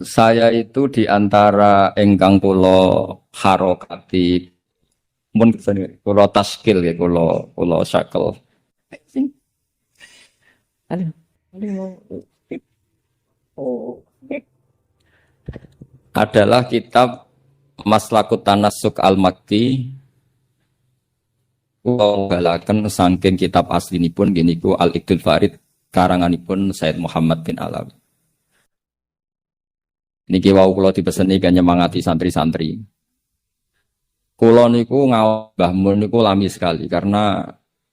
Saya itu di antara engkang kula harokati mun kula taskil ya kula syakel. Aduh, adalah kitab Maslakut Tanassuk Al-Makki kula balaken saking kitab aslinipun gini ku Al-Iqdul Farid karanganipun Said Muhammad bin Alawi. Niki wau kula dipeseni kan nyemangati santri-santri. Kula niku ngawak Mbah Mun niku lami sekali karena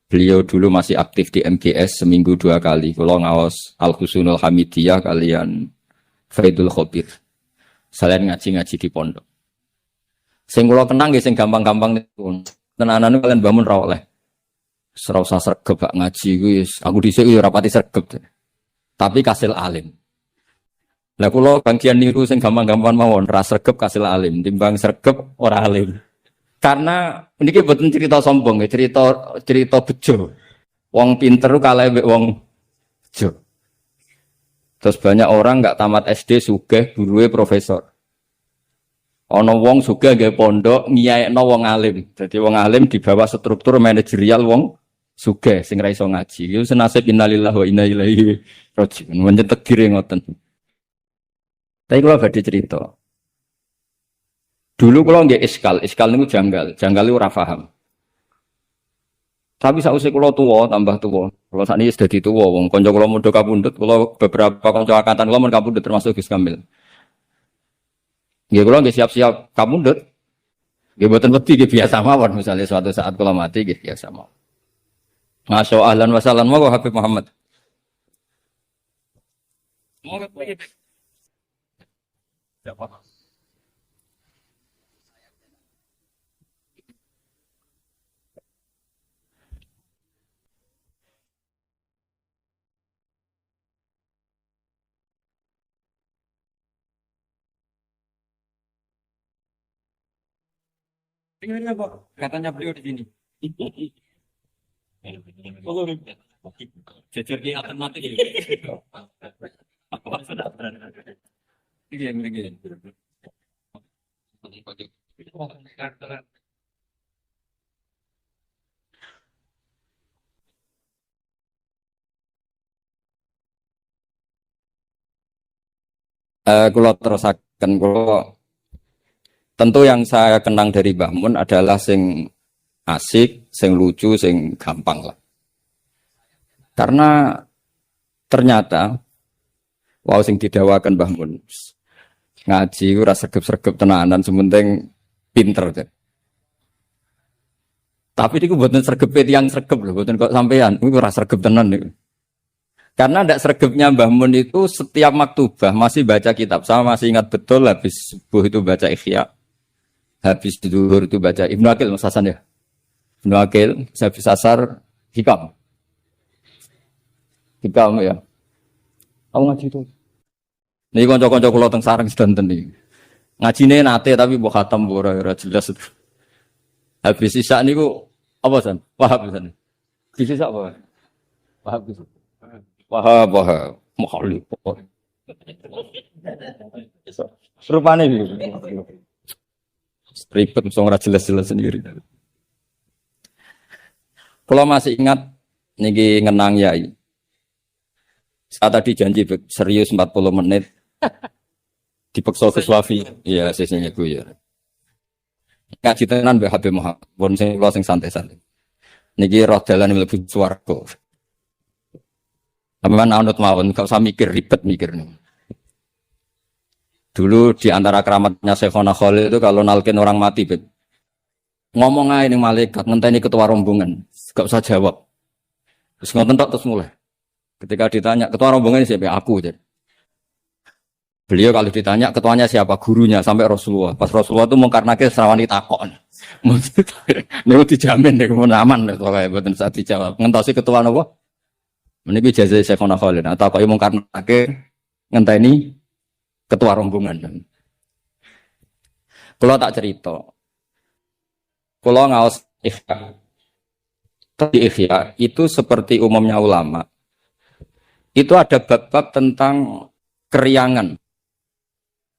beliau dulu masih aktif di MGS seminggu 2 kali. Kula ngaos Al-Husnul Hamidiyah kalian Faidul Khobir. Selain ngaji-ngaji di pondok. Sing kula kenang nggih sing gampang-gampang niku. Tenanan kalian Mbah Mun ra oleh. Ora usah sregep gak ngaji kuwi aku dhisik yo ora pati sregep. Tapi kasil alim. Lah kula bagian niru sing gampang-gampang mawon, ra sregep kasil alim, timbang sregep ora alim. Karena niki mboten cerita sombong, cerita bejo. Wong pinter kalah mbek wong bejo. Terus banyak orang enggak tamat SD sugih guruwe profesor. Ana wong sugih nggih pondok ngiyaekno wong alim. Dadi wong alim di bawah struktur manajerial wong sugih sing ra iso ngaji. Iku senasib innalillahi wa inna ilaihi raji'un. Mencetek gire ngoten. Tapi kalau badhe cerita. Dulu kalau nggak iskal niku janggal niku ora paham. Tapi sausé kula tuwa, tambah tuwa. Kula sakniki wis dadi tuwa wong kanca kula mundhut kapundhut, kula beberapa kanca angkatan kula mun kapundhut termasuk Gus Kamil. Nggih kula nggih siap-siap kapundhut. Nggih mboten wedi nggih biasa mawon misale suatu saat kula mati nggih biasa mawon. Masya ahlan wa sahlan monggo Habib Muhammad. Monggo siapa? Dengar apa? Katanya beliau di sini. Oh, jujur di alternatif. Apa sudah? Begini. Kalau terusakan kalau tentu yang saya kenang dari Mbah Mun adalah sing asik, sing lucu, sing gampang lah. Karena ternyata wow sing didawakan Mbah Mun ngaji ora sregep-sregep tenanan sementing pinter deh. Tapi niku mboten sregep tiyang sregep lho, mboten kok sampean. Niku ora sregep tenan niku. Karena ndak sregepnya Mbah Mun itu setiap maktubah masih baca kitab. Saya masih ingat betul habis subuh itu baca Ihya. Habis zuhur itu baca Ibnu Aqil Mas Hasan ya. Ibnu Aqil, habis asar Hikam. Hikam ya. Aku ngaji itu. Niki kanca-kanca kula teng sareng sedanten niki. Ngajine nate tapi mbok khatam ora jelas. Habis sisa niku apa san? Wahab san. Sisa apa? Wahab itu. Wahab. Mukhalif. Rupane iki. Ribet mesti ora jelas-jelas sendiri. Kalau masih ingat niki ngenang yai. Saat tadi janji serius 40 menit dipeksa Gus Wafi. Iya, sesine ku ya. Ngaji tenan Mbah Habib Muhammad. Pun sing kula sing santai-santai. Niki roh dalan mlebu swarga. Sampeyan anut mawon, gak usah mikir ribet mikir nih. Dulu di antara keramatnya Syekhona Khalil itu kalau nalkin orang mati, Bet. Ngomong aja nih malaikat, ngenteni ketua rombongan, gak usah jawab. Terus ngoten tok terus mulai. Ketika ditanya ketua rombongan siapa? Aku. Jadi. Beliau kalau ditanya ketuanya siapa? Gurunya sampai Rasulullah. Pas Rasulullah itu mau karena ke serawani takon. Nih dijamin deh aman deh soalnya buatan saat dijawab. Ngentosi ketua apa? Ini jasa Syekhona Khalil. Atau kalau mau karena ke ngenteni ketua rombongan. Kalau tak cerita, kalau ngaos Ihya, di Ihya itu seperti umumnya ulama, itu ada bab-bab tentang keriangan.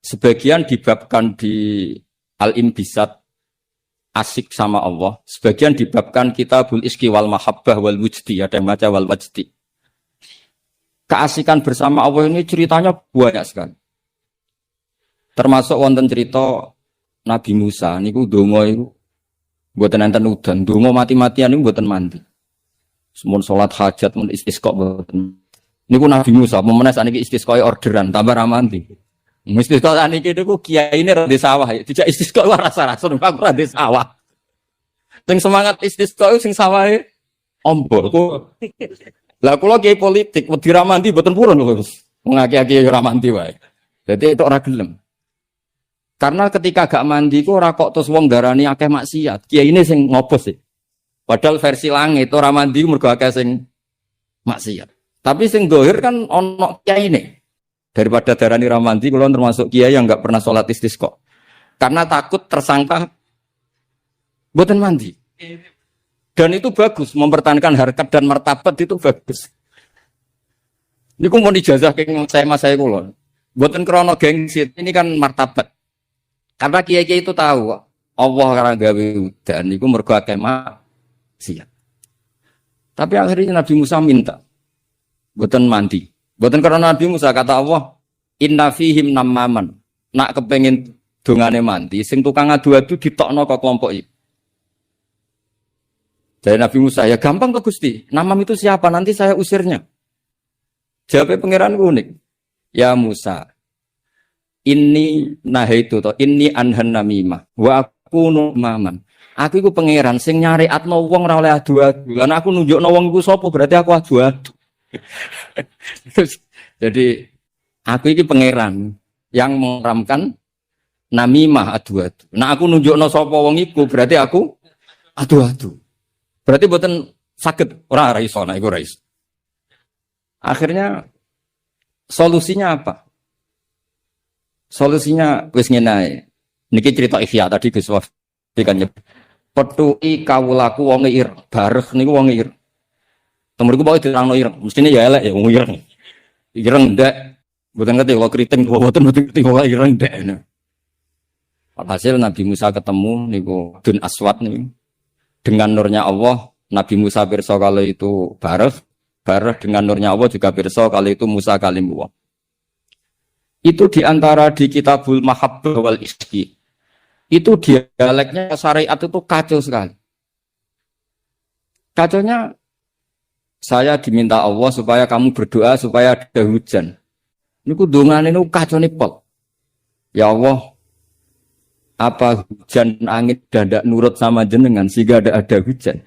Sebagian dibabkan di Al-Imbisat asik sama Allah, sebagian dibabkan Kitabul Iski wal Mahabbah wal Wujdi, ada yang baca wal Wajdi. Keasikan bersama Allah ini ceritanya banyak sekali. Termasuk wonten cerita Nabi Musa niku donga iku mboten enten udan, donga mati-matian niku mboten mandi. Semun salat hajat mun istisqa mboten. Niku Nabi Musa memenes saniki istisqa orderan tambah ra mandi. Istisqa saniki niku kiyaine ra di sawah, dijak istisqa ora rasa-rasa aku ra di sawah. Sing semangat istisqa sing sawahe ombol. Lah kula kiai politik wedi ra mandi mboten purun lho Gus. Wong akeh-akeh ra mandi wae. Dadi itu ora gelem. Karena ketika gak mandi ku ora kok terus wong darani akeh maksiat. Kiai ini sing ngopo sih? Padahal versi langit ora mandi mergo akeh sing maksiat. Tapi sing dohir kan ono kiai ini. Daripada darani ra mandi kula termasuk kiai yang enggak pernah salat istisqa. Karena takut tersangka mboten mandi. Dan itu bagus mempertahankan harkat dan martabat itu bagus. Niku mau dijazah ke saya kula. Mboten krana gengsi, ini kan martabat. Karena kiai-kiai itu tahu Allah karena gawe udan niku mergo akeh maksiat. Tapi akhirnya Nabi Musa minta mboten mandi. Mboten karena Nabi Musa kata Allah, "Inna fihim namaman." Nak kepengin dongane mandi, sing tukang adu-adu ditokno ke kelompok iki. Jadi Nabi Musa, ya gampang kok Gusti. Namam itu siapa? Nanti saya usirnya. Jawabnya pangeran unik. Ya Musa, ini nahaitu to, ini anhan namimah. Wa aku numaman. Aku iku pangeran sing nyariatno wong ora oleh adu-adu. Lan aku nunjukno wong iku sapa berarti aku adu-adu. Jadi aku iki pangeran yang mengeramkan namimah adu-adu. Nah aku nunjukno sapa wong iku berarti aku adu-adu. Berarti mboten saged ora iso nek iku ora iso. Akhirnya solusinya apa? Solusinya wis ngene ae. Niki cerita Ihya tadi Gus Waf dikan petuki kawulaku wong ir, bareh niku wong ir. Temuriku pokoke dirangno ir, mestine ya elek ya wong ir. Ireng ndak, mboten ngerti kalau kriting mboten ngerti kok ireng ndak. Alhasil Nabi Musa ketemu niku Dun Aswad niku. Dengan nurnya Allah, Nabi Musa pirsa kalau itu bareh dengan nurnya Allah juga pirsa kalau itu Musa kalimullah. Itu diantara di Kitabul Mahabbah wal Iski. Itu dialeknya syariat itu kacau sekali. Kacaunya saya diminta Allah supaya kamu berdoa supaya ada hujan. Niku dongan ini kacau nipol. Ya Allah, apa hujan angin tidak nurut sama jenengan sehingga ada hujan?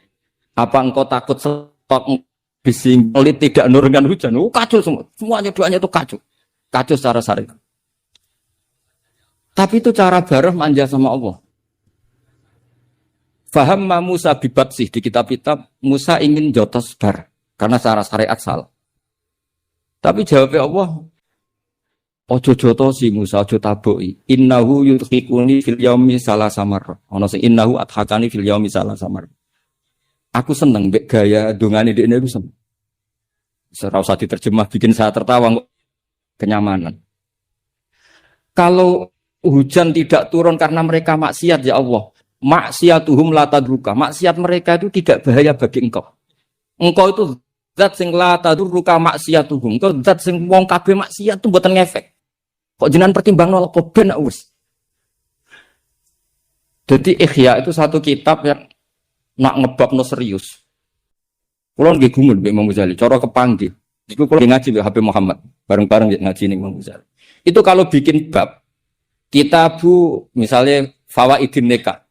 Apa engkau takut stok bising pelit tidak nurunkan hujan? Kacau semua. Semuanya doanya itu kacau. Kacau secara syariat. Tapi itu cara bareh manja sama Allah. Faham Musa bibat sih di kitab-kitab Musa ingin jotos bar karena secara syariat salah. Tapi jawabnya Allah, ojo jotosi Musa, ojo taboki. Innahu yudhikuni fil yaumi salah samar. Ono sing innahu adhakani fil yaumi salah samar. Aku seneng mbek gaya dongane dekne iku seneng. Ora usah diterjemah bikin saya tertawa kenyamanan. Kalau hujan tidak turun karena mereka maksiat ya Allah, maksiatuhum la tadruka. Maksiat mereka itu tidak bahaya bagi engkau. Engkau itu zat sing la tadruka maksiatuhum. Engkau zat sing wong kabeh maksiat itu mboten ngefek. Kok jenengan pertimbangno kok ben wis. Jadi Ihya itu satu kitab yang nak ngebabno serius. Kulo nggih gumun mbek Imam Ghazali, cara kepanggih. Iku kulo ngaji mbek HP Muhammad, bareng-bareng ngaji ning Imam Ghazali. Itu kalau bikin bab kitabu misalnya Fawaidin Nikah.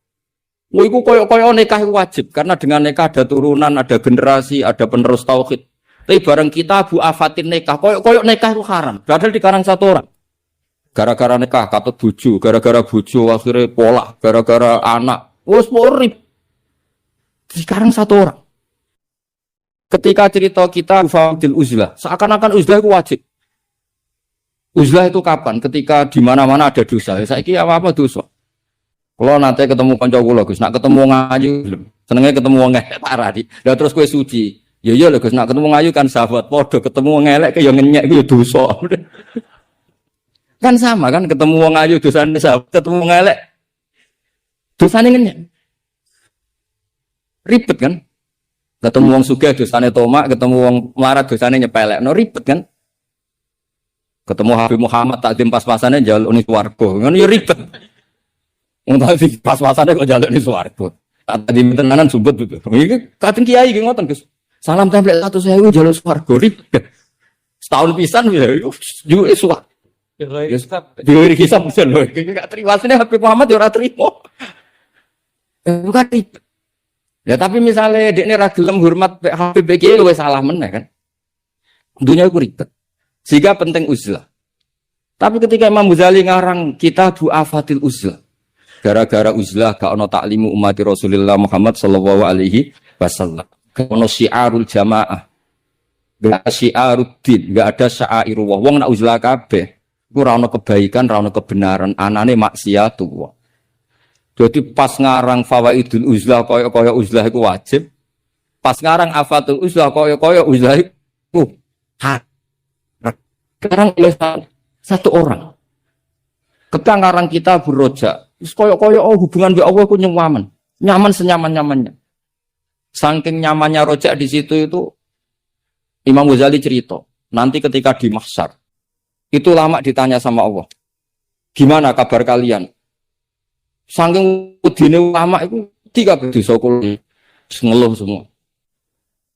Iku koyo-koyo nikah itu wajib karena dengan nikah ada turunan, ada generasi, ada penerus tauhid. Tapi bareng kitabu Afatin Nikah, koyo-koyo nikah itu haram. Padahal dikarang satu orang. Gara-gara nikah katut bojo, gara-gara bojo akhirnya polak, gara-gara anak. Wes porip. Dikarang satu orang. Ketika cerita kita Fadil Uzlah, seakan-akan Uzlah itu wajib. Uzlah itu kapan? Ketika di mana-mana ada dosa. Saiki apa-apa dosa. Kalau nanti ketemu kanca kula Gus, nak ketemu ngayu belum. Senenge ketemu wong elek parah di. Lah terus kowe suci. Ya iya lho Gus, nak ketemu ngayu kan sahabat padha, ketemu wong elek ya ngenyek ku ya dosa. Kan sama kan, ketemu wong ayu dosane sahabat, ketemu wong elek dosane ngenyek. Ribet kan? Ketemu wong sugih dosane tomak, ketemu wong melarat dosane nyepelek. No ribet kan? Ketemu Habib Muhammad takdim pas-pasane njaluk ning swarga. Ngono ya ribet. Wong takdim pas-pasane kok njaluk ning swarga. Takdim tenanan sumpet itu. Iki kadang kiai iki ngoten, Gus. Salam template 100.000 njaluk swarga ribet. Setahun pisan ya yo swarga. Diri hisab bisa loh. Gak terima sini Habib Muhammad ya ora terima. Bukan ribet. Ya tapi misalnya dekne ra gelem hormat Habib iki wis salah meneh kan. Dunia iku ribet. Sehingga penting uzlah. Tapi ketika Imam Ghazali ngarang Kitabul Afatil Uzlah, gara-gara uzlah gak ono taklimu umat Rasulullah Muhammad sallallahu alaihi wasallam. Gak ono syiarul jamaah. Gak syiarud din, gak ada syairullah. Wong nak uzlah kabeh, iku ora ono kebaikan, ora ono kebenaran, anane maksiatullah. Jadi pas ngarang Fawaidul Uzlah kaya-kaya uzlah iku wajib. Pas ngarang Afatul Uzlah kaya-kaya uzlah iku hak. Sekarang oleh satu orang. Ketika ngarang kita beroja, koyok-koyok hubungan dengan Allah itu nyaman senyaman-nyamannya. Saking nyamannya rojak di situ itu Imam Ghazali cerita, nanti ketika di mahsyar itu lama ditanya sama Allah, gimana kabar kalian? Saking udine lama itu tiga dosa kula ngeluh semua.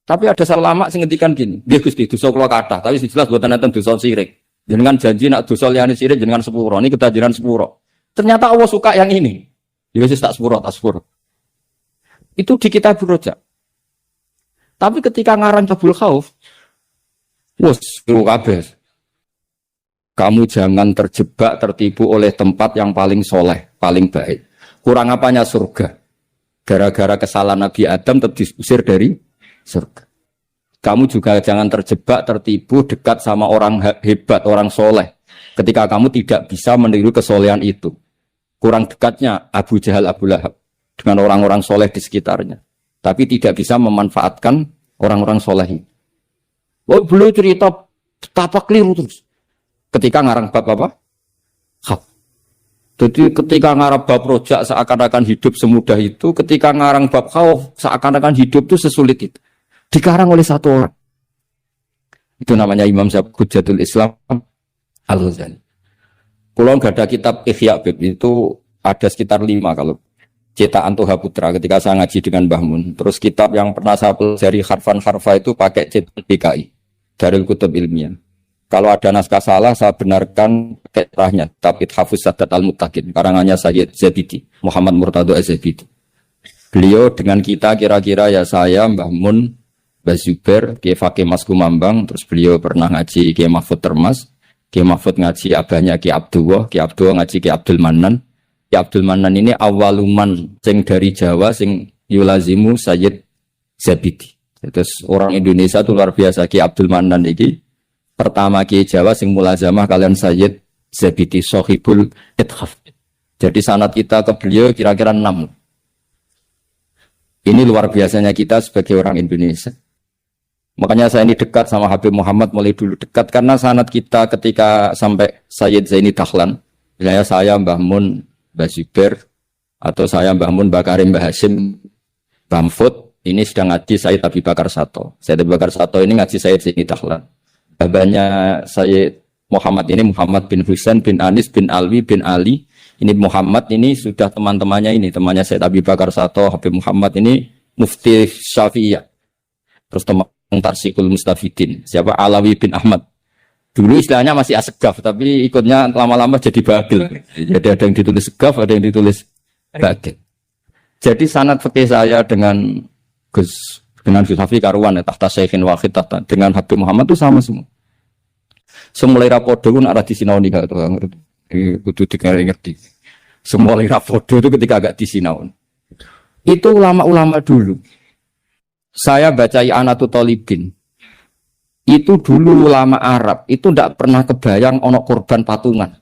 Tapi ada ulama sing ngendikan gini, dia Gusti dosa kula kathah, tapi jelas mboten enten dosa syirik. Jenengan janji nak dosa liyane syirik jenengan sepuro, niki ketajiran sepuro. Ternyata Allah suka yang ini. Ya wis tak sepuro. Itu di Kitabur Roja. Tapi ketika ngarang Tabul Khauf, wes kabeh. Kamu jangan terjebak tertipu oleh tempat yang paling soleh, paling baik. Kurang apanya surga? Gara-gara kesalahan Nabi Adam terusir dari surga. Kamu juga jangan terjebak, tertipu dekat sama orang hebat, orang soleh. Ketika kamu tidak bisa meniru kesolehan itu. Kurang dekatnya Abu Jahal, Abu Lahab dengan orang-orang soleh di sekitarnya. Tapi tidak bisa memanfaatkan orang-orang soleh. Oh, beliau cerita betapa keliru terus. Ketika ngarang bab apa? Hak. Jadi ketika ngarang bab rojak seakan-akan hidup semudah itu. Ketika ngarang bab khauf seakan-akan hidup itu sesulit itu. Dikarang oleh satu orang. Itu namanya Imam Hujjatul Islam Al-Ghazali. Kalau nggak ada kitab Ihya Bib itu ada sekitar 5 kalau cetakan Toha Putra ketika saya ngaji dengan Mbah Mun. Terus kitab yang pernah saya pelajari harfan-harfa itu pakai cetakan DKI Darul Kutub Ilmiah. Kalau ada naskah salah saya benarkan pakai cerahnya Tabit Hafuz Sadat Al-Muttaqin karangannya Sayyid Zabidi Muhammad Murtado Az-Zabidi. Beliau dengan kita kira-kira ya saya Mbah Mun, Mbah Zubair, Kiai Fakih Mas Kumambang, terus beliau pernah ngaji Kiai Mahfud Termas, Kiai Mahfud ngaji abahnya Kiai Abdullah ngaji Kiai Abdul Manan. Kiai Abdul Manan ini awaluman sing dari Jawa sing yulazimu Sayyid Zabidi. Terus orang Indonesia itu luar biasa. Kiai Abdul Manan ini pertama Kiai Jawa sing mulazamah kalian Sayyid Zabidi Sohibul Ithaf. Jadi sanad kita ke beliau kira-kira 6. Ini luar biasanya kita sebagai orang Indonesia. Makanya saya ini dekat sama Habib Muhammad mulai dulu dekat karena sanad kita ketika sampai Sayyid Zaini Dahlan, misalnya saya Mbah Mun, Mbah Zubair, atau saya Mbah Mun, Mbah Karim, Mbah Hashim, Bamfud, ini sedang ngaji Sayyid Abi Bakar Sato. Sayyid Abi Bakar Sato ini ngaji Sayyid Zaini Dahlan. Babanya Sayyid Muhammad ini Muhammad bin Husain bin Anis bin Alwi bin Ali. Ini Muhammad ini sudah teman-temannya ini, temannya Sayyid Abi Bakar Sato, Habib Muhammad ini Mufti Syafi'iyah. Terus teman Tarsikul Mustafidin, siapa Alawi bin Ahmad. Dulu istilahnya masih Asegaf, tapi ikutnya lama-lama jadi Babil. Jadi ada yang ditulis Segaf, ada yang ditulis Babil. Jadi sanad fikih saya dengan Gus Hafi Karuan, tahta Syekhin Wahid, tahta dengan Habib Muhammad itu sama semua. Semulai rapodo pun arah di sinau nih kalau kudu ngerti. Semulai rapodo itu ketika agak di sinau. Itu ulama-ulama dulu. Saya baca I'anatul Thalibin. Itu dulu ulama Arab, itu tidak pernah kebayang ono korban patungan.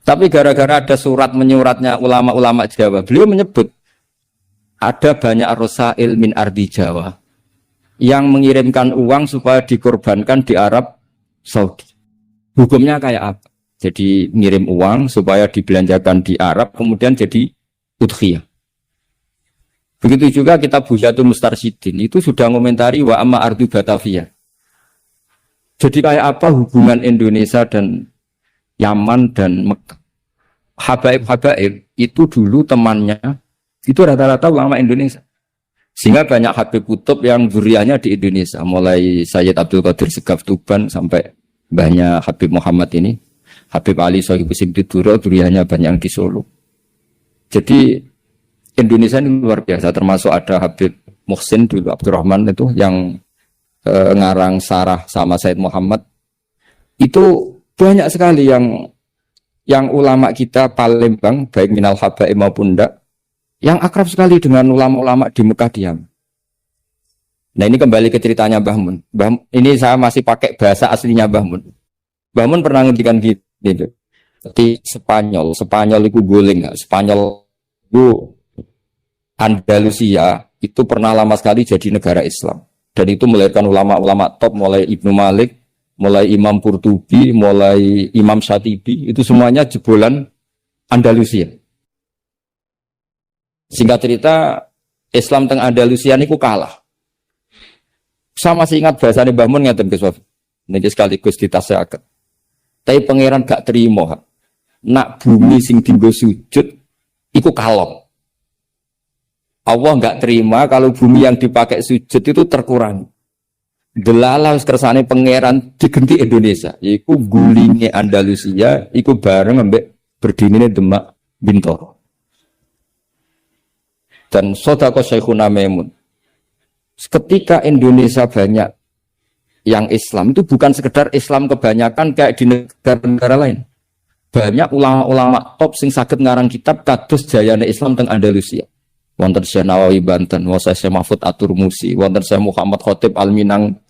Tapi gara-gara ada surat menyuratnya ulama-ulama Jawa, beliau menyebut ada banyak rosail min ardi Jawa yang mengirimkan uang supaya dikorbankan di Arab Saudi. Hukumnya kayak apa? Jadi ngirim uang supaya dibelanjakan di Arab, kemudian jadi udhiyah. Begitu juga kita Buhyatul Mustarsyidin itu sudah ngomentari wa amma ardu Batavia. Jadi kayak apa hubungan Indonesia dan Yaman dan Mekah. Habaib-habaib itu dulu temannya itu rata-rata ulama Indonesia. Sehingga banyak Habib Kutub yang zuriyahnya di Indonesia, mulai Sayyid Abdul Qadir Segaf Tuban sampai banyak Habib Muhammad ini, Habib Ali Sohibu Sigdiduro, zuriyahnya banyak yang di Solo. Jadi Indonesia ini luar biasa, termasuk ada Habib Muhsin dulu Abdurrahman itu yang ngarang sarah sama Said Muhammad. Itu banyak sekali yang ulama kita Palembang, baik minal habaib maupun enggak, yang akrab sekali dengan ulama-ulama di Mekah diam. Nah ini kembali ke ceritanya Mbah Mun. Ini saya masih pakai bahasa aslinya Mbah Mun. Mbah Mun pernah ngendikan gitu. Di Spanyol itu guling, Spanyol itu Andalusia itu pernah lama sekali jadi negara Islam. Dan itu melahirkan ulama-ulama top, mulai Ibnu Malik, mulai Imam Qurtubi, mulai Imam Syatibi, itu semuanya jebolan Andalusia. Singkat cerita, Islam teng Andalusia niku kalah. Saya masih ingat bahasane Mbah Mun ngeten Gus Wafi. Niki sekaligus ditasehaken. Tapi pangeran gak terima. Nak bumi sing dienggo sujud iku kalong. Allah gak terima kalau bumi yang dipakai sujud itu terkurangi. Delala wis kersane pangeran digenti Indonesia. Iku gulinge Andalusia iku bareng ambek berdinine Demak Bintoro. Dan Sodako Syekhuna Maimun. Ketika Indonesia banyak yang Islam itu bukan sekedar Islam kebanyakan kayak di negara-negara lain. Banyak ulama-ulama top sing saged ngarang kitab kados jayane Islam teng Andalusia. Wonten Syekh Nawawi Banten, wonten Syekh Mahfud At-Turmusi, wonten Syekh Muhammad Khotib Al-Minang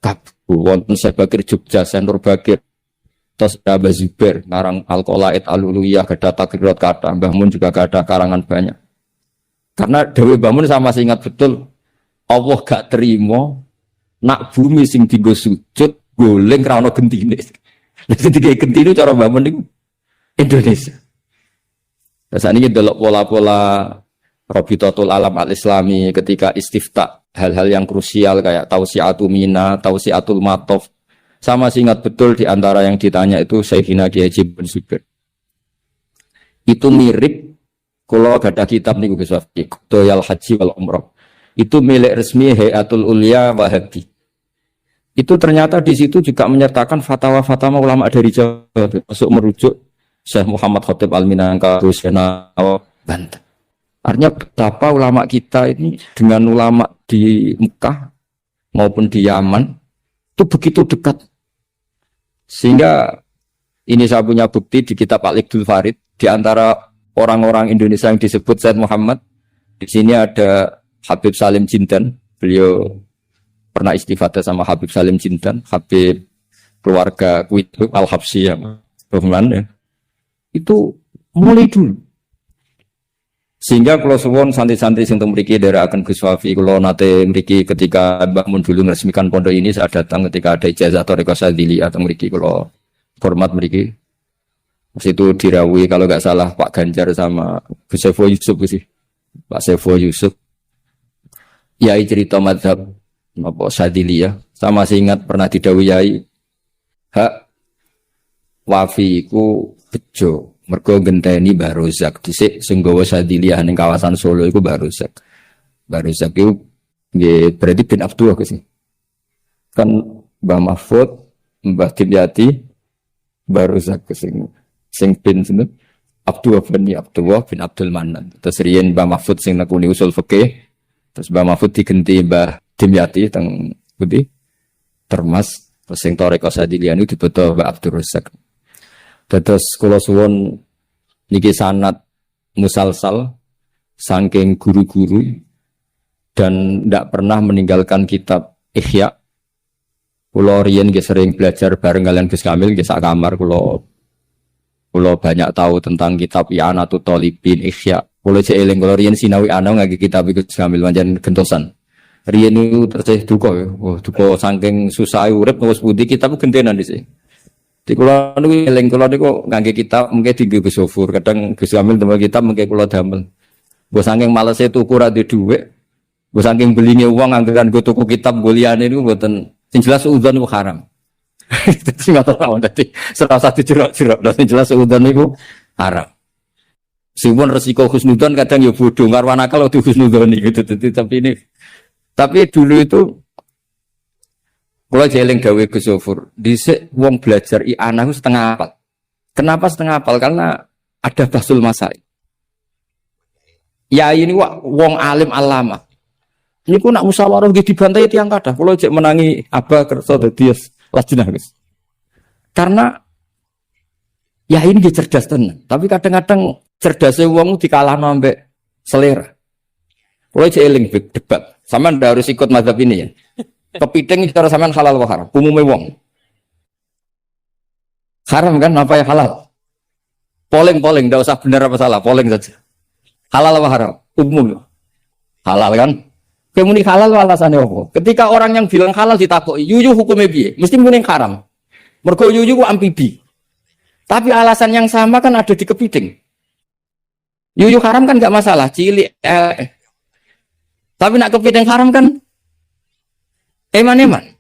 Kabul, wonten Syekh Bakir Jogja, Syekh Nur Bakir, terus Abah Zubair ngarang Al-Qolaid Al-Uluyah, gada takrirat kata, Mbah Mun juga gada karangan banyak. Karena Dewi Mbah Mun sama masih ingat betul, Allah gak terima nak bumi sing dienggo sujud goleng ra ono gentine. Dadi digawe gentine cara Mbah Mun niku Indonesia. Terus ini delok pola-pola Rabitatul Alam Al-Islami ketika istifta hal-hal yang krusial kayak Tausiatul Mina, Tausiatul Matof. Sama masih ingat betul di antara yang ditanya itu Sayyidina Kiai Haji bin Zubair. Itu mirip kalau ada kitab nih Gus Wafi, Doyal Haji wal Umrah. Itu milik resmi Hayatul Ulia Wahabi. Itu ternyata di situ juga menyertakan fatwa-fatwa ulama dari Jawa, masuk merujuk Syekh Muhammad Khotib Al-Minangka, Syekh Nawawi Banten. Artinya betapa ulama kita ini dengan ulama di Mekah maupun di Yaman itu begitu dekat. Sehingga ini saya punya bukti di kitab Al-Iqdul Farid di antara orang-orang Indonesia yang disebut Said Muhammad. Di sini ada Habib Salim Jindan, beliau pernah istifadah sama Habib Salim Jindan, Habib keluarga Kuitub Al-Habsyi yang ya. Itu mulai dulu. Sehingga kalau suwon santri-santri sing teng mriki ndherekaken Gus Wafi kula nate mriki ketika Mbah Mun dulu meresmikan pondok ini saya datang ketika ada ijazah Thariqah Syadziliyah teng mriki kula hormat mriki. Situ dirawuhi kalau enggak salah Pak Ganjar sama Gus Sefo Yusuf sih. Pak Sefo Yusuf. Yai cerita mazhab apa Syadziliyah. Saya masih ingat pernah didhawuhi Yai hak Wafi iku bejo mergo genteni Mbah Rozak dhisik sing gawa Syadziliyah ning kawasan Solo iku Mbah Rozak. Mbah Rozak iku nggih berarti bin Abdullah sih. Kan Mbah Mahfud, Mbah Dimyati, Mbah Rozak sing bin sinten? Abdullah bin Abdul Manan. Terus riyen Mbah Mahfud sing nekuni usul fikih, terus Mbah Mahfud digenti Mbah Dimyati teng pundi? Termas, terus sing Thariqah Syadziliyah niku dibeto Mbah Abdul Rozak. Terus kula suwun niki sanad musalsal saking guru-guru dan ndak pernah meninggalkan kitab Ihya. Kula riyen nggih sering belajar bareng kalian Gus Kamil nggih sak kamar kula banyak tahu tentang kitab I'anatut Thalibin Ihya. Kula cek eling kula riyen sinau ana ngangge kitab Gus Kamil pancen gentosan. Riyen niku terus duka ya. Oh, duka saking susah urip wis pundi kitab gentenan dhisik. Di kula niku eling kula niku ngangge kitab mengke dienggo Gus Sofur, kadang Gus Kamil damel kitab mengke kula damel. Mbok saking malese tuku ra duwe dhuwit, mbok saking belinge wong anggeran go tuku kitab go liyane niku mboten sing jelas udzon niku haram. Dadi ngoten mawon dadi serasa dijerok-jerok, sing jelas udzon niku haram. Sipun resiko husnudzon kadang ya bodoh, ngarwan akal di husnudzon gitu. Tapi dulu itu kalau jeling gawe Gus Sofur, dhisik wong belajar i'anah setengah hafal. Kenapa setengah hafal? Karena ada basul masail. Ya ini wong alim alama. Ini ku nak musyawarah nggih dibantai tiyang kathah. Kula jek menangi aba kersa dadi lajnah Gus. Karena ya ini dia cerdas tenan, tapi kadang-kadang cerdasnya wong dikalahno ambek selera. Kula jek eling debat. Sampeyan harus ikut mazhab ini ya. Kepiting secara sampean halal wa haram, umumnya wong. Haram kan apa yang halal? Polling, enggak usah benar apa salah, polling saja. Halal wa haram, umum. Halal kan? Kemudian halal alasannya apa? Ketika orang yang bilang halal ditakoki, yuyu hukumnya piye? Mesti muni haram. Mergo yuyu ku amfibi. Tapi alasan yang sama kan ada di kepiting. Yuyu haram kan enggak masalah, cilik. Tapi nak kepiting haram kan eman.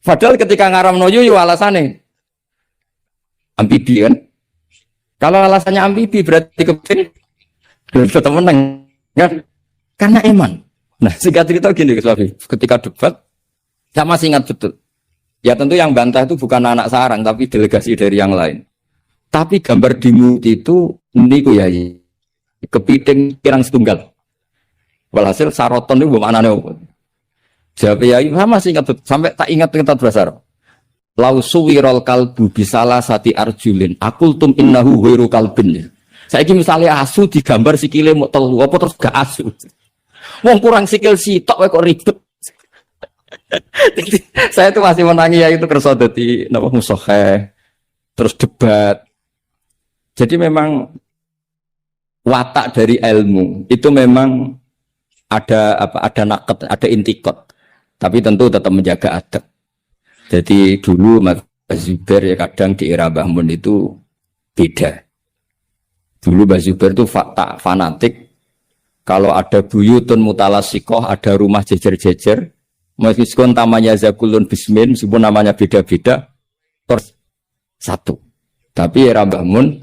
Padahal ketika ngaramno yuyu alasannya amfibi kan. Kalau alasannya amfibi berarti kepiting tetap menang kan? Karena eman. Nah, singkat cerita gini Gus Wafi, ketika debat saya masih ingat betul. Ya tentu yang bantah itu bukan anak sarang tapi delegasi dari yang lain. Tapi gambar di mute itu niku ya kepiting kirang setunggal. Walhasil saroton itu maknane apa? Jawab ya saya masih ingat sampai tak ingat bahasa Arab. Lau suwirol kalbu bisalah sati arjulin akultum innahu ghairu kalbin. Saiki misalnya asu digambar sikile mau telu apa terus gak asu. Wong kurang sikil sitok wae kok ribet. Saya tuh masih menangi ya itu kersa dadi napa musohe terus debat. Jadi memang watak dari ilmu itu memang ada apa? Ada naket, ada intikot. Tapi tentu tetap menjaga adab. Jadi dulu Mas Zubair ya kadang di era Mbah Mun itu beda. Dulu Mbah Zubair itu fanatik. Kalau ada buyutun mutalasikoh, ada rumah jejer-jejer, meskipun namanya Zakulun Bismin, meskipun namanya beda-beda, terus satu. Tapi era Mbah Mun,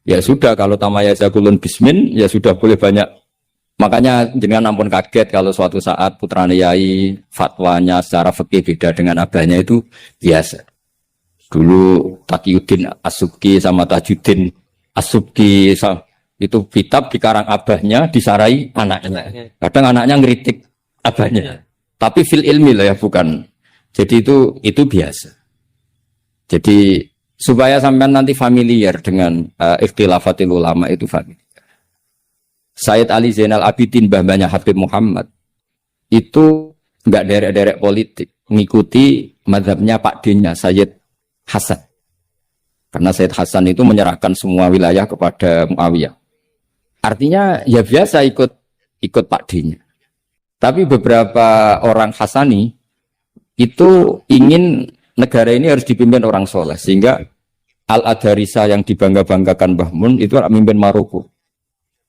ya sudah kalau namanya Zakulun Bismin, ya sudah boleh banyak. Makanya jangan ampun kaget kalau suatu saat putrane yai fatwanya secara fikih beda dengan abahnya itu biasa. Dulu Taqiyuddin As-Subki sama Tajuddin As-Subki itu kitab dikarang abahnya disarai anaknya. Kadang anaknya ngeritik abahnya. Tapi fil ilmi lah ya bukan. Jadi itu biasa. Jadi supaya sampean nanti familiar dengan ikhtilafatil ulama itu familiar. Sayyid Ali Zainal Abidin mbah-mbahnya Habib Muhammad itu enggak derek-derek politik, mengikuti mazhabnya Pak D-nya Sayyid Hasan. Karena Sayyid Hasan itu menyerahkan semua wilayah kepada Muawiyah. Artinya ya biasa ikut Pak D-nya. Tapi beberapa orang Hasani itu ingin negara ini harus dipimpin orang soleh, sehingga Al-Adarisa yang dibangga-banggakan Mbah Mun itu mimpin Maroko.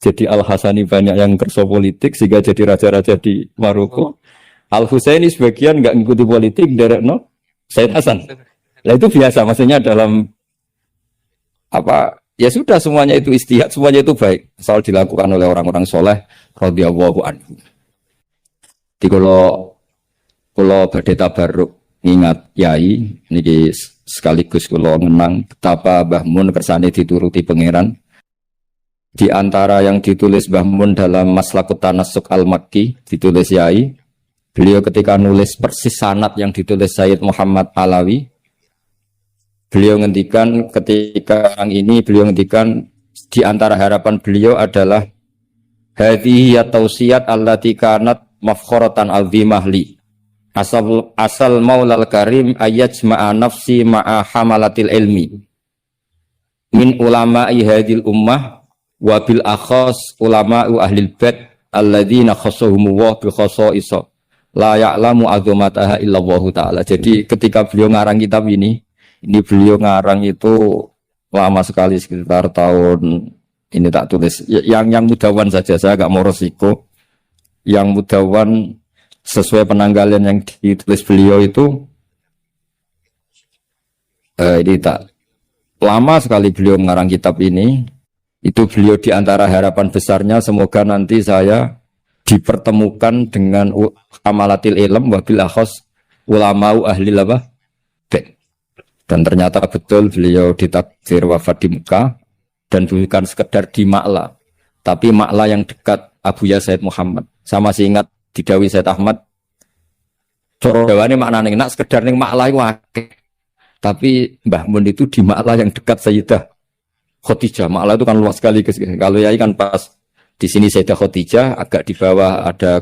Jadi Al-Hasani banyak yang kerso politik sehingga jadi raja-raja di Maroko. Al-Husaini sebagian nggak ngikuti politik, derek no Sayyid Hasan. Nah itu biasa, maksudnya dalam apa? Ya sudah semuanya itu istihad, semuanya itu baik, asal dilakukan oleh orang-orang soleh radhiyallahu anhu. Jadi kalau badhe tabarruk ingat yai niki sekaligus kula ngenang betapa Mbah Mun kersane dituruti pangeran. Di antara yang ditulis Mbah Mun dalam Maslakut Tanassuk Al-Makki ditulis yai, beliau ketika nulis persis sanad yang ditulis Sayyid Muhammad Alawi, beliau ngendikan ketika orang ini beliau ngendikan di antara harapan beliau adalah hadhihi tausiyat allati kanat mafkhoratan azimah li asal maulal karim ayajma'a nafsi ma'a hamalatil ilmi min ulama'i hadil ummah wabil akhas ulama'u ahlil bait alladzina khassahumullah bi khassa'isa la ya'lamu azamataha illallahu ta'ala. Jadi ketika beliau ngarang kitab ini Ini beliau ngarang itu lama sekali sekitar tahun ini tak tulis. Yang mudawan saja saya agak mau resiko. Yang mudawan sesuai penanggalan yang ditulis beliau itu ini tak lama sekali beliau mengarang kitab ini. Itu beliau di antara harapan besarnya semoga nanti saya dipertemukan dengan amalatil ilm wabil akhos ulama'u ahli apa? Dan ternyata betul beliau ditakdir wafat di Mekah dan bukan sekedar di Ma'la, tapi Ma'la yang dekat Abu Ya Said Muhammad. Sama masih ingat didawi Said Ahmad. Coro dawane maknane nak sekedar ning Ma'la iku akeh. Tapi Mbah Mun itu di Ma'la yang dekat Sayyidah Khadijah. Ma'la itu kan luas sekali. Kalau yai kan pas di sini Sayyidah Khadijah, agak di bawah ada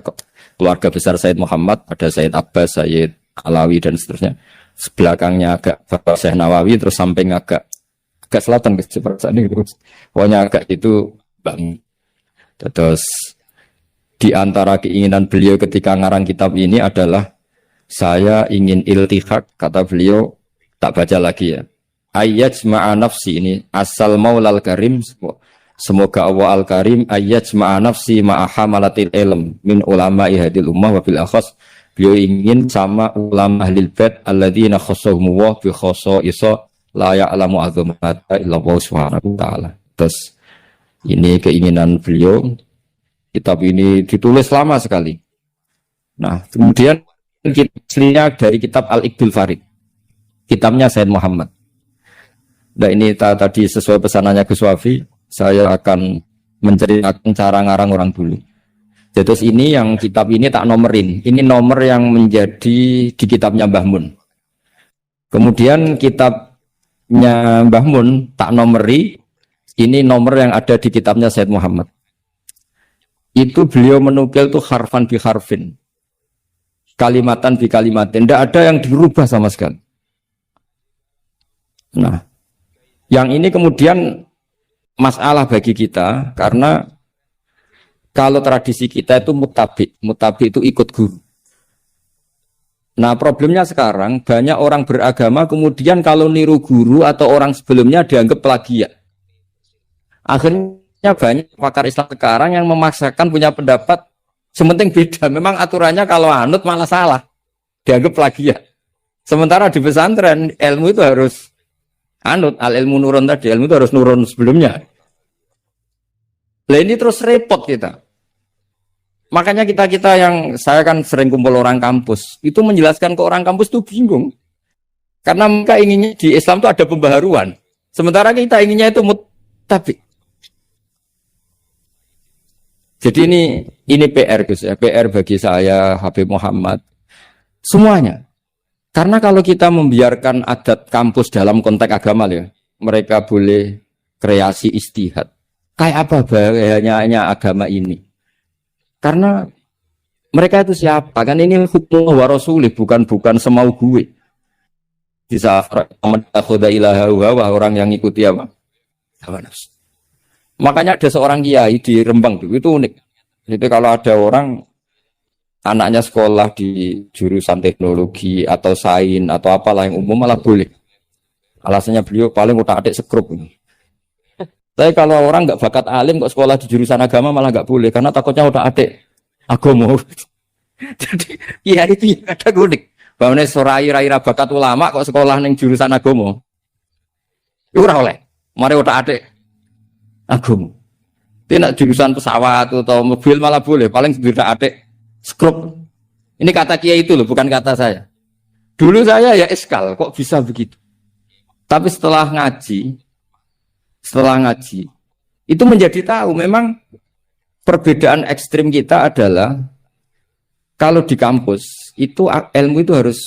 keluarga besar Said Muhammad, ada Said Abbas, Said Alawi dan seterusnya. Sebelakangnya agak Bapak Syekh Nawawi, terus samping agak selatan ke seperti ini terus. Pokoknya agak itu Bang. Terus di antara keinginan beliau ketika ngarang kitab ini adalah saya ingin iltihaq, kata beliau, tak baca lagi ya. Ayyajma'a nafsi, ini asal maulal karim, semoga Allah al-karim ayyajma'a nafsi ma'ahamalatil ilm min ulama'i hadil ummah wabil akhas. Beliau ingin sama ulama ahlil bait alladzina khassahum wa bi khassa'isa la ya'lamu azamata illa Allah subhanahu wa ta'ala. Terus ini keinginan beliau. Kitab ini ditulis lama sekali. Nah, kemudian aslinya dari kitab Al-Iqdul Farid. Kitabnya Said Muhammad. Nah, ini tadi sesuai pesanannya Gus Wafi, saya akan menceritakan cara ngarang orang dulu. Terus ini yang kitab ini tak nomerin. Ini nomor yang menjadi di kitabnya Mbah Mun. Kemudian kitabnya Mbah Mun tak nomeri. Ini nomor yang ada di kitabnya Said Muhammad. Itu beliau menukil tuh harfan bi harfin. Kalimatan bi kalimatin. Tidak ada yang dirubah sama sekali. Nah, yang ini kemudian masalah bagi kita karena kalau tradisi kita itu mutabi itu ikut guru. Nah problemnya sekarang banyak orang beragama kemudian kalau niru guru atau orang sebelumnya dianggap plagiat. Akhirnya banyak pakar Islam sekarang yang memaksakan punya pendapat sementing beda. Memang aturannya kalau anut malah salah, dianggap plagiat. Sementara di pesantren ilmu itu harus anut, al ilmu nurun tadi, ilmu itu harus nurun sebelumnya. Lah ini terus repot kita. Makanya kita yang saya kan sering kumpul orang kampus, itu menjelaskan ke orang kampus itu bingung. Karena mereka inginnya di Islam itu ada pembaharuan. Sementara kita inginnya itu muttabi. Jadi ini PR Gus ya, PR bagi saya, Habib Muhammad, semuanya. Karena kalau kita membiarkan adat kampus dalam konteks agama ya, mereka boleh kreasi ijtihad. Kayak apa bahayanya agama ini? Karena mereka itu siapa? Kan ini hukum wa rasulih, bukan semau gue. Bisa khoda ilaha wa orang yang ikuti apa? Hawa nafsu. Makanya ada seorang kiai di Rembang itu unik. Jadi kalau ada orang anaknya sekolah di jurusan teknologi atau sains atau apalah yang umum malah boleh. Alasannya beliau paling utak-atik sekrup. Tapi kalau orang nggak bakat alim kok sekolah di jurusan agama malah nggak boleh karena takutnya utak-atik agama. Jadi kiai itu ada unik. Bahwa sorai bakat ulama kok sekolah ning jurusan agama. Iku ora oleh. Mari utak-atik agama. Tidak jurusan pesawat atau mobil malah boleh, paling utak-atik skrup. Ini kata kiai itu loh, bukan kata saya. Dulu saya ya eskal, kok bisa begitu. Tapi setelah ngaji itu menjadi tahu memang perbedaan ekstrim kita adalah kalau di kampus itu ilmu itu harus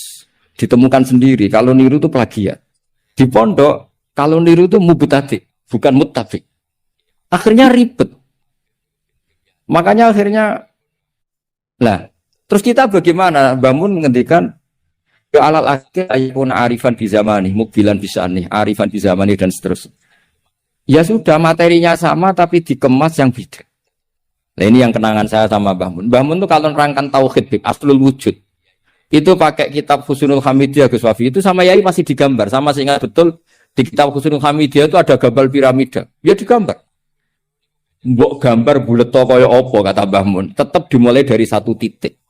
ditemukan sendiri. Kalau niru itu plagiat. Di pondok kalau niru itu mubtadi, bukan muttabi. Akhirnya ribet. Makanya akhirnya terus kita bagaimana? Bangun menghentikan ke alal akhir ayat arifan di zamani, mukbilan bisa nih, arifan di zamani dan seterusnya. Ya sudah materinya sama tapi dikemas yang beda. Nah ini yang kenangan saya sama Mbah Mun. Mbah Mun itu kalau nerangkan tauhid, aslul wujud. Itu pakai kitab Husnul Hamidiyah Gus Wafi. Itu sama Yai masih digambar. Sama saya ingat betul di kitab Husnul Hamidiyah itu ada gambar piramida. Ya digambar. Mbok gambar bulet kaya apa kata Mbah Mun. Tetap dimulai dari satu titik.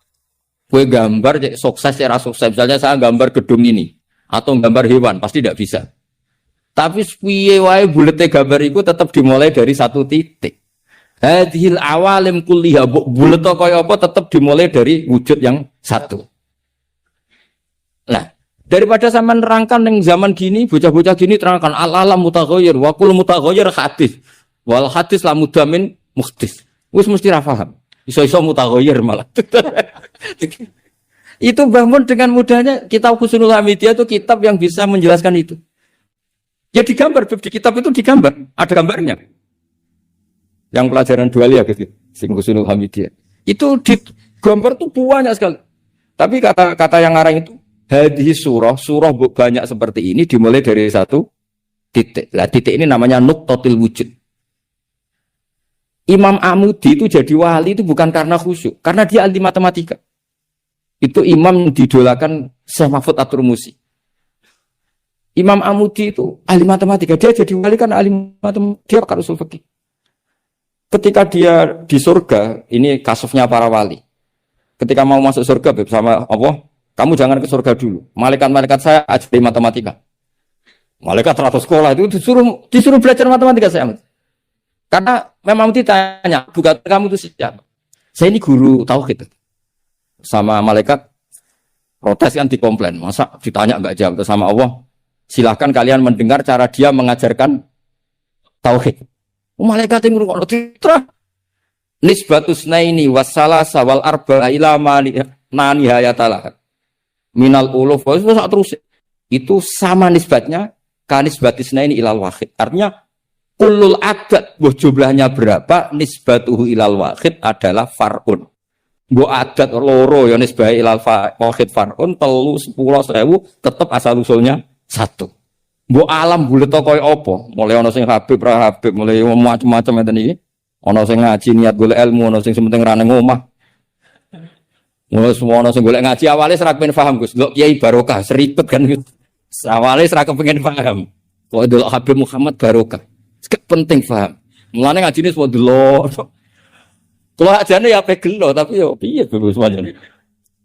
Kue gambar sukses ya sukses. Misalnya saya gambar gedung ini atau gambar hewan pasti tidak bisa. Tapi piye wae bulete gambar itu tetap dimulai dari satu titik. Hadhil awalim kuliah bulet kaya apa tetap dimulai dari wujud yang satu. Nah, daripada sama nerangkan yang zaman gini, bocah-bocah gini terangkan al-alam mutaghayyir, wa kullu mutaghayyir hadis. Wal hadis la mudamin mukhtis. Wis mesti ra paham. Iso-iso mutaghayyir malah. Itu Mbah Mun dengan mudahnya kitab Husnul Hamidiyah itu kitab yang bisa menjelaskan itu. Ya digambar di kitab itu digambar, ada gambarnya. Yang pelajaran dualia gitu, sing Husnul Hamidiyah. Itu digambar tuh banyak sekali. Tapi kata yang ngarang itu hadis surah banyak seperti ini dimulai dari satu titik. Lah titik ini namanya nuqtatil wujud. Imam Amudi itu jadi wali itu bukan karena khusyuk, karena dia ahli matematika. Itu imam didolakan Syekh Mahfud At-Turmusi. Imam Amudi itu ahli matematika, dia jadi wali kan ahli matematika, dia pakar usul fikih. Ketika dia di surga, ini kasusnya para wali. Ketika mau masuk surga bersama Allah, kamu jangan ke surga dulu. Malaikat-malaikat saya ajari matematika. Malaikat teratur sekolah itu disuruh belajar matematika saya. Karena memang ditanya, bukan kamu itu siapa? Saya ini guru tauhid. Sama malaikat protes kan dikomplain. Masa ditanya enggak jawab sama Allah? Silahkan kalian mendengar cara dia mengajarkan tauhid. Malaikat yang ngurung titra nisbatus naini wassalasa wal arba'a ila nani hayatalah. Minal uluf terus itu sama nisbatnya kanisbatisna ini ilal wahid. Artinya kulul adat jumlahnya berapa nisbatuhu ilal wahid adalah far'un. Mbok adat loro ya nisbah ilal wahid far'un 3 10 1000 tetap asal usulnya satu. Mbok alam bulet kaya apa? Mulai ana sing Habib ra Habib, mulai macam-macam ngeten iki. Ana sing ngaji niat golek ilmu, ana sing sementing ra nang omah. Mulai semua orang yang golek ngaji awalnya serak pengen paham Gus. Lo Kiai Barokah seribet kan gitu. Awalnya serak pengen paham. Kok delok Habib Muhammad Barokah. Sekep penting paham. Mulane ngaji ini semua delok. Kalau ajane ya pe gelo tapi yo piye dulu semuanya.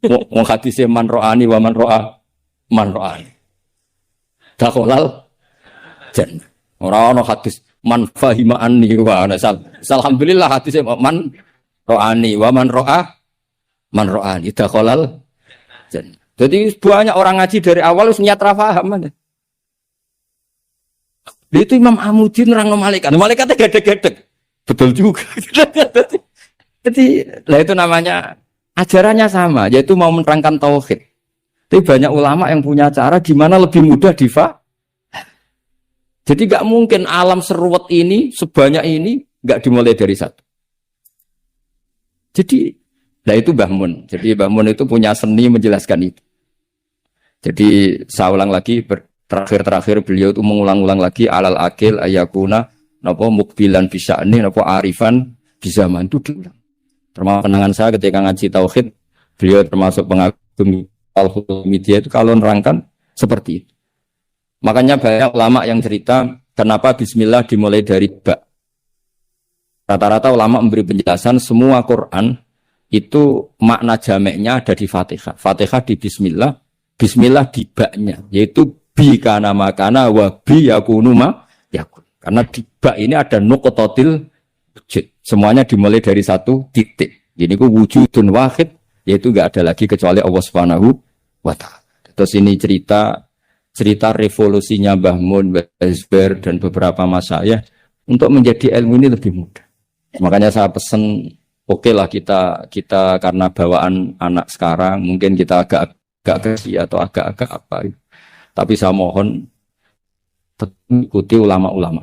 Wong hadise man ro'ani wa man ro'ani. Dakhalal jannah. Ora ono hadis man fahima anni wa ana alhamdulillah hadise man ro'ani wa man man ro'ani dakhalal jannah. Jadi banyak orang ngaji dari awal niat ra paham. Itu Imam Amudi nerangno malaikat. Malaikatnya gedek-gedek. Betul juga. Jadi lah itu namanya ajarannya sama, yaitu mau menerangkan tauhid. Tapi banyak ulama yang punya cara gimana lebih mudah Jadi gak mungkin alam seruat ini sebanyak ini gak dimulai dari satu. Jadi nah itu Mbah Mun. Jadi Mbah Mun itu punya seni menjelaskan itu. Jadi saya ulang lagi terakhir beliau itu mengulang-ulang lagi alal akil ayakuna napa mukbilan bisa'ni napa arifan bizaman itu diulang. Termasuk kenangan saya ketika ngaji tauhid, beliau termasuk pengagum al-Hamidiyah itu kalau nerangkan seperti itu. Makanya banyak ulama yang cerita kenapa bismillah dimulai dari ba. Rata-rata ulama memberi penjelasan semua Quran itu makna jameknya ada di Fatihah. Fatihah di bismillah, bismillah di ba-nya, yaitu bi kana makana wa bi yakunu ma yakun. Karena di ba ini ada nuqtatil wujud. Semuanya dimulai dari satu titik. Ini ku wujudun wahid, yaitu enggak ada lagi kecuali Allah Subhanahu wa taala. Terus ini cerita revolusinya Mbah Mun, Mbah Isber dan beberapa masyayikh untuk menjadi ilmu ini lebih mudah. Makanya saya pesan oke lah kita karena bawaan anak sekarang mungkin kita agak kesi atau agak apa. Tapi saya mohon tetap ikuti ulama-ulama.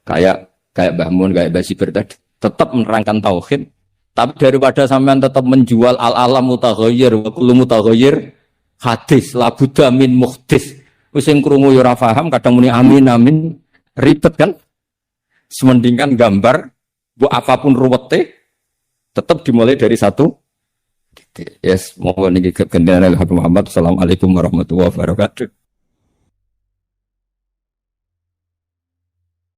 Kayak Mbah Mun, kayak Mbah Sibir tadi, tetap menerangkan tauhid. Tapi daripada sampean tetap menjual al-alam mutaghayyir wa kullu mutaghayyir hadis la budda min muhdis. Wis sing krungu yo ora paham, kadang muni amin ribet kan? Semendingkan gambar bu apapun ruwete tetap dimulai dari satu. Yes, mohon ini kegendaran Muhammad. Assalamualaikum warahmatullahi wabarakatuh.